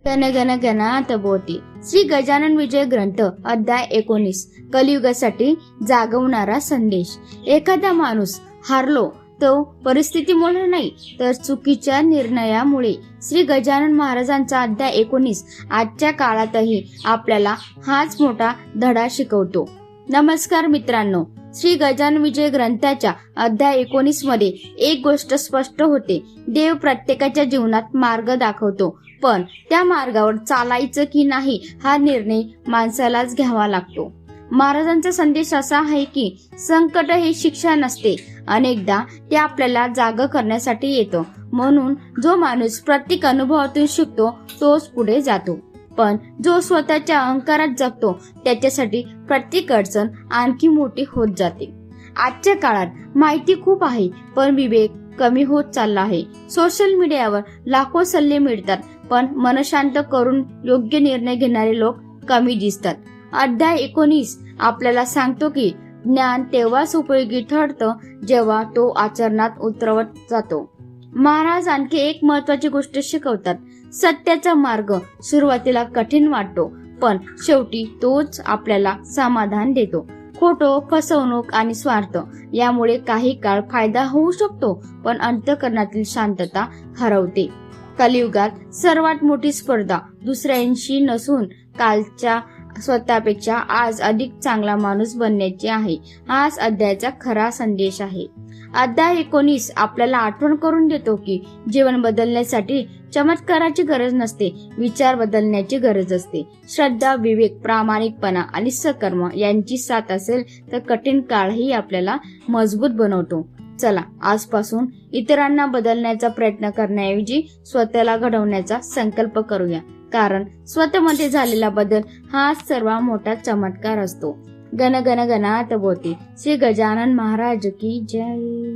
गण गण गणात बोटी. श्री गजानन विजय ग्रंथ अध्याय 19. कलियुगासाठी जागवणारा संदेश. एखादा माणूस हारलो तो परिस्थितीमुळे नाही तर चुकीच्या निर्णयामुळे. श्री गजानन महाराजांचा अध्याय 19 आजच्या काळातही आपल्याला हाच मोठा धडा शिकवतो. नमस्कार मित्रांनो, श्री गजानन विजय ग्रंथाच्या अध्याय 19 मध्ये एक गोष्ट स्पष्ट होते. देव प्रत्येकाच्या जीवनात मार्ग दाखवतो, पण त्या मार्गावर चालायचं की नाही हा निर्णय माणसालाच घ्यावा लागतो. महाराजांचा संदेश असा आहे की संकट हे शिक्षा नसते, अनेकदा ते आपल्याला जाग करण्यासाठी येतं. म्हणून जो माणूस प्रत्येक अनुभवातून शिकतो तोच पुढे जातो, पण जो स्वतःच्या अहंकारात जगतो त्याच्यासाठी प्रत्येक अडचण आणखी मोठी होत जाते. आजच्या काळात माहिती खूप आहे, पण विवेक कमी होत चालला आहे. सोशल मीडियावर लाखो सल्ले मिळतात, पण मन शांत करून योग्य निर्णय घेणारे लोक कमी दिसतात. अध्याय 19 आपल्याला सांगतो की ज्ञान तेव्हाच उपयोगी ठरतं जेव्हा तो आचरणात उतरवत जातो. महाराज आणखी एक महत्वाची गोष्ट शिकवतात. सत्याचा मार्ग सुरुवातीला कठीण वाटतो, पण शेवटी तोच आपल्याला समाधान देतो. खोटो, फसवणूक आणि स्वार्थ यामुळे काही काळ फायदा होऊ शकतो, पण अंतःकरणातील शांतता हरवते. कलियुगात सर्वात मोठी स्पर्धा दुसऱ्यांशी नसून कालच्या स्वतःपेक्षा आज अधिक चांगला माणूस बनण्याची आहे. हाच अध्यायाचा खरा संदेश आहे. अध्याय 19 आपल्याला आठवण करून देतो की जीवन बदलण्यासाठी चमत्काराची गरज नसते, विचार बदलण्याची गरज असते. श्रद्धा, विवेक, प्रामाणिकपणा आणि सकर्म यांची साथ असेल तर कठीण काळही आपल्याला मजबूत बनवतो. चला आजपासून इतरांना बदलण्याचा प्रयत्न करण्याऐवजी स्वतःला घडवण्याचा संकल्प करूया, कारण स्वतःमध्ये झालेला बदल हा सर्वात मोठा चमत्कार असतो. गण गण गणात बोटी. श्री गजानन महाराज की जय.